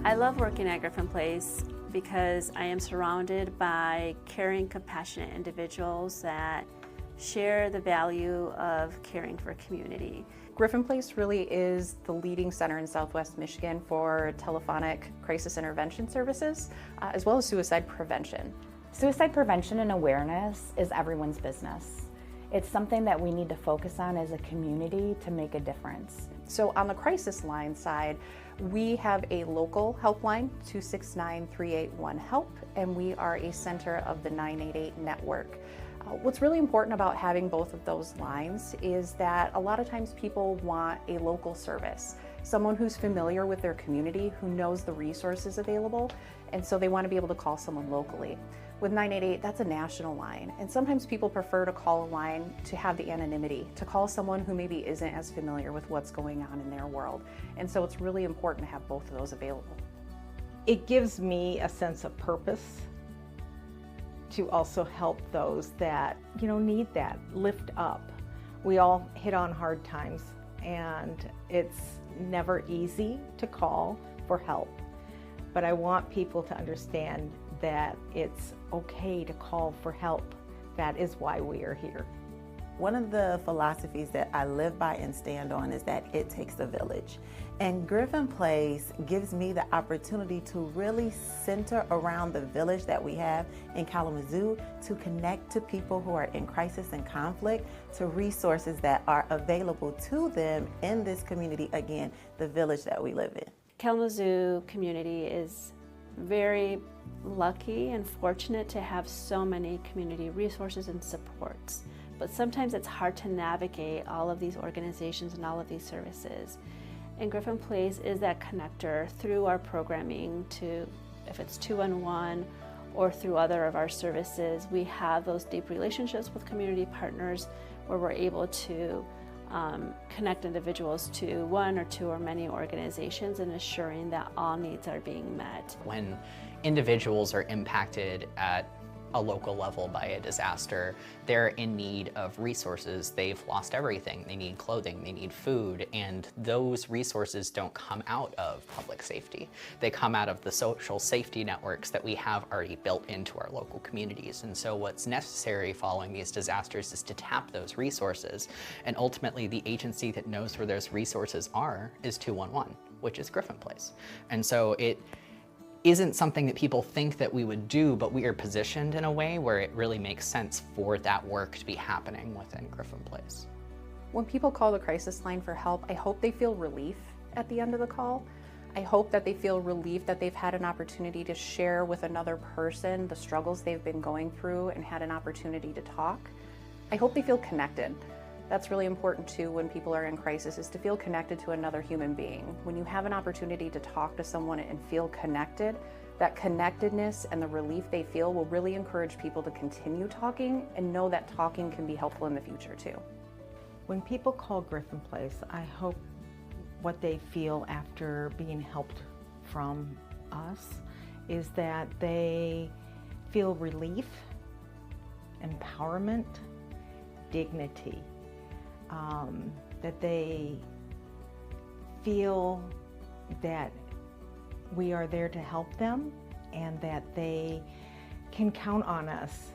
I love working at Gryphon Place because I am surrounded by caring, compassionate individuals that share the value of caring for community. Gryphon Place really is the leading center in Southwest Michigan for telephonic crisis intervention services, as well as suicide prevention. Suicide prevention and awareness is everyone's business. It's something that we need to focus on as a community to make a difference. So on the crisis line side, we have a local helpline, 269-381-HELP, and we are a center of the 988 network. What's really important about having both of those lines is that a lot of times people want a local service, someone who's familiar with their community, who knows the resources available, and so they want to be able to call someone locally. With 988, that's a national line, and sometimes people prefer to call a line to have the anonymity, to call someone who maybe isn't as familiar with what's going on in their world. And so it's really important to have both of those available. It gives me a sense of purpose to also help those that, need that lift up. We all hit on hard times, and it's never easy to call for help. But I want people to understand that it's okay to call for help. That is why we are here. One of the philosophies that I live by and stand on is that it takes a village. And Gryphon Place gives me the opportunity to really center around the village that we have in Kalamazoo, to connect to people who are in crisis and conflict, to resources that are available to them in this community, again, the village that we live in. Kalamazoo community is very lucky and fortunate to have so many community resources and supports. But sometimes it's hard to navigate all of these organizations and all of these services. And Gryphon Place is that connector through our programming to, if it's 211 or through other of our services, we have those deep relationships with community partners where we're able to connect individuals to one or two or many organizations and assuring that all needs are being met. When individuals are impacted at a local level by a disaster, they're in need of resources. They've lost everything. They need clothing, they need food, and those resources don't come out of public safety. They come out of the social safety networks that we have already built into our local communities. And so what's necessary following these disasters is to tap those resources, and ultimately the agency that knows where those resources are is 211, which is Gryphon Place. And so it isn't something that people think that we would do, but we are positioned in a way where it really makes sense for that work to be happening within Gryphon Place. When people call the crisis line for help, I hope they feel relief at the end of the call. I hope that they feel relief that they've had an opportunity to share with another person the struggles they've been going through and had an opportunity to talk. I hope they feel connected. That's really important too when people are in crisis, is to feel connected to another human being. When you have an opportunity to talk to someone and feel connected, that connectedness and the relief they feel will really encourage people to continue talking and know that talking can be helpful in the future too. When people call Gryphon Place, I hope what they feel after being helped from us is that they feel relief, empowerment, dignity. That they feel that we are there to help them and that they can count on us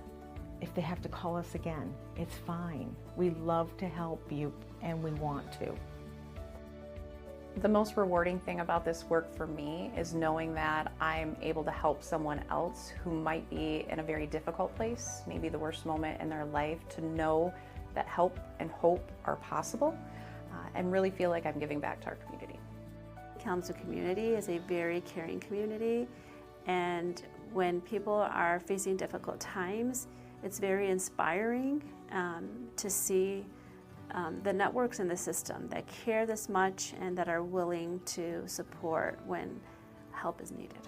if they have to call us again. It's fine. We love to help you and we want to. The most rewarding thing about this work for me is knowing that I'm able to help someone else who might be in a very difficult place, maybe the worst moment in their life, to know that help and hope are possible, and really feel like I'm giving back to our community. Kalamazoo community is a very caring community, and when people are facing difficult times, it's very inspiring to see the networks in the system that care this much and that are willing to support when help is needed.